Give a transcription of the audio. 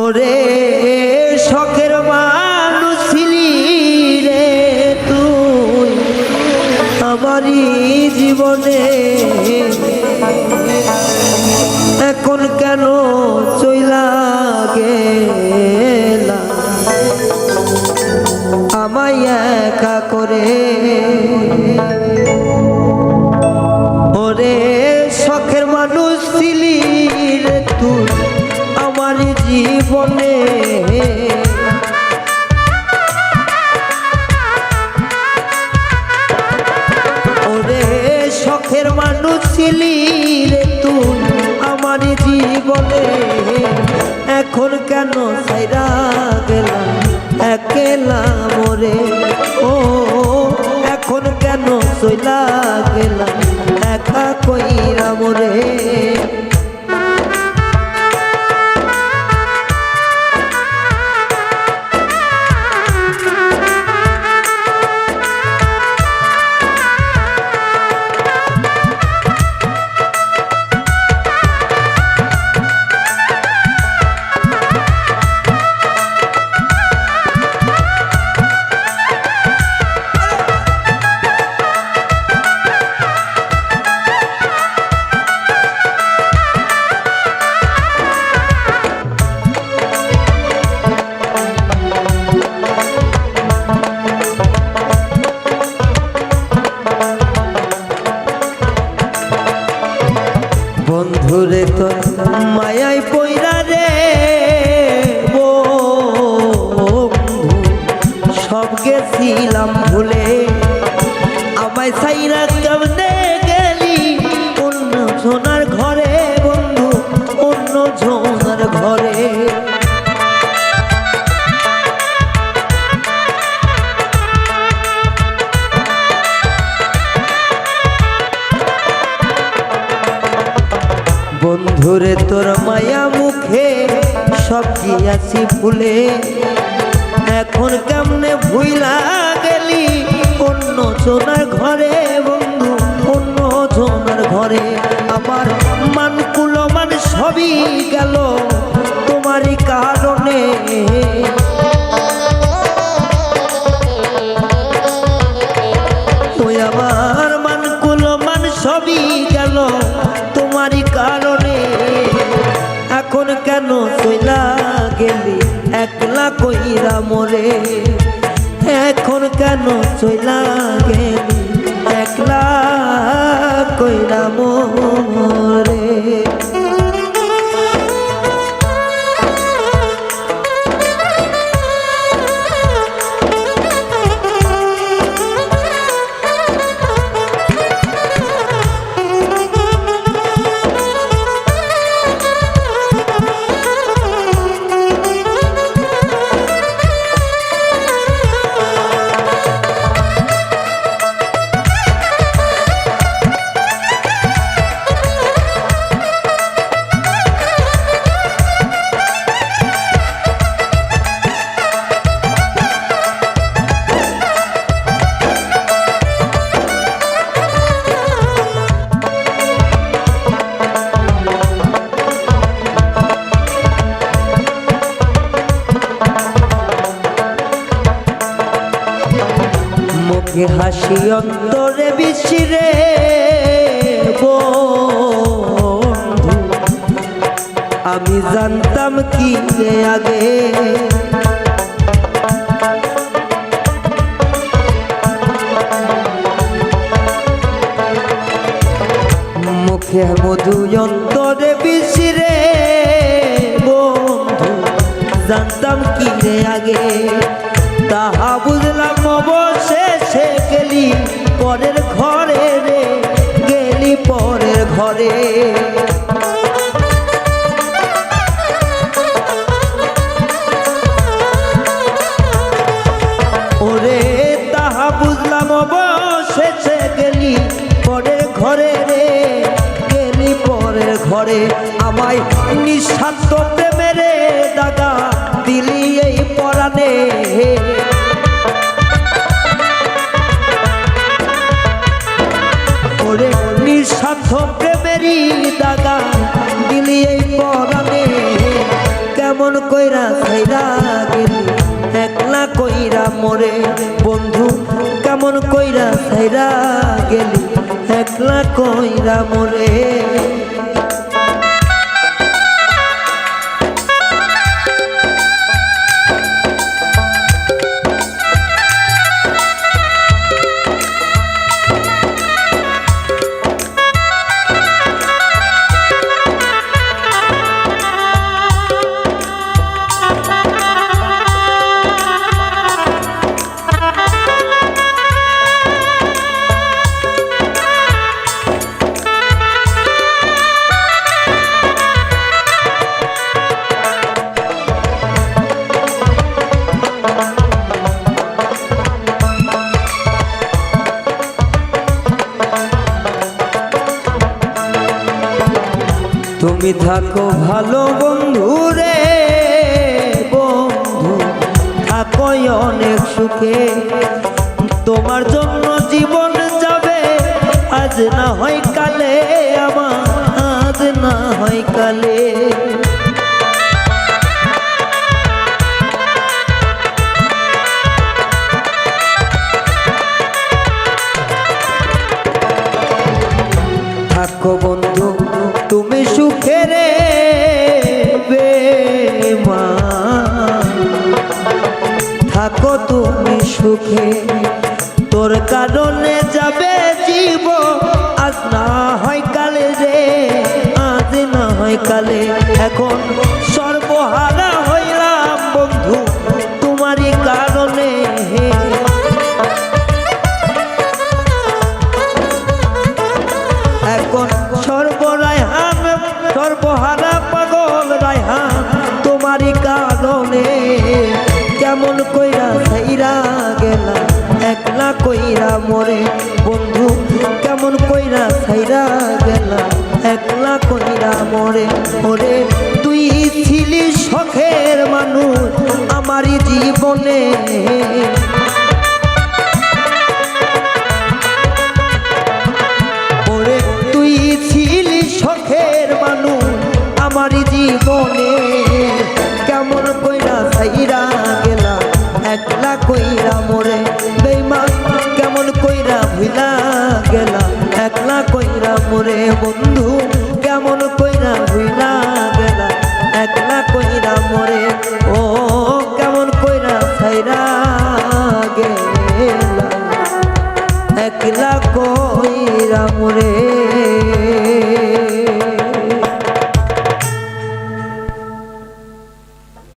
ওরে শখের মানুষ ছিলি রে তুই আমারই জীবনে, এখন কেন চইলা গেলা আমায় একা করে। ওরে শখের মানুষ ছিলি রে তুই আমার জীবনে, ওরে শখের মানুষ ছিলি রে তুই আমার জীবনে, এখন কেন ছাইরা গেলাম একলা মোরে। ও এখন কেন চইলা গেলাম একা কইরা মোরে। বন্ধুরে তো মায়াই পইরা রে বন্ধু সব গেছিলাম ভুলে, আমায় ছাইরা কেমনে গেলি অন্য জনার ঘরে বন্ধু অন্য জনার ঘরে। বন্ধুরে তোর মায়া মুখে সব গিয়াছি ভুলে, এখন কেমনে ভুইলা গেলি অন্য জনার ঘরে বন্ধু অন্য জনার ঘরে। আমার মান কুলমান সবই গেল তোমারই কারণে, ওই আমার মান কুলমান সবই গেল তোমারই কারণে, এখন কেন চইলা গেলি একলা কইরা মোরে। এখন কেন চইলা গেলি একলা কইরা মোরে। মুখে হাসি অন্তরে বিশিরে বন্ধু আমি জানতাম কি আগে, মুখে মধু অন্তরে বিশিরে বন্ধু জানতাম কি আগে, তাহা বুঝলাম অবশেষে গেলি পরের ঘরে রে গেলি পরের ঘরে। ওরে তাহা বুঝলাম অবশেষে গেলি পরের ঘরে রে গেলি পরের ঘরে। আমায় নিঃস্বার্থ প্রেমের দাগা দিলি এই পরাণে, ওরে নিঃস্বার্থ প্রেমেরই দাগা দিলি এই পরাণে। কেমন কইরা ছাইরা গেলি একলা কইরা মোরে বন্ধু কেমন কইরা ছাইরা গেলি একলা কইরা মোরে তুমি থাকো ভালো বন্ধু রে বন্ধু থাকো অনেক সুখে তোমার জন্য জীবন যাবে আজ না হয় কালে আমার আজ না হয় কালে থাকো বন্ধু তুমি সুখে রে বেঈমান থাকো তুমি সুখে তোর কারণে যাবে জীব আজ না হয় কালে রে আজ না হয় কালে এখন সর্বহারা হইলাম বন্ধু তোমারই কারণে এখন সর্বহারা পাগল রায়হান তোমারই কারণে কেমন কইরা ছাইরা গেলা একলা কইরা মোরে বন্ধু কেমন কইরা ছাইরা গেলা একলা কইরা মোরে ওরে তুই ছিলি শখের মানুষ আমারই জীবনে শখের মানুষ আমারই জীবনে কেমন কইরা ছাইরা গেলা একলা কইরা মোরে বেঈমান কেমন কইরা ভুলা গেলা একলা কইরা মোরে বন্ধু কেমন কইরা ভুলা গেলা একলা কইরা মোরে ও কেমন কইরা ছাইরা গেলা একলা কইরা মোরে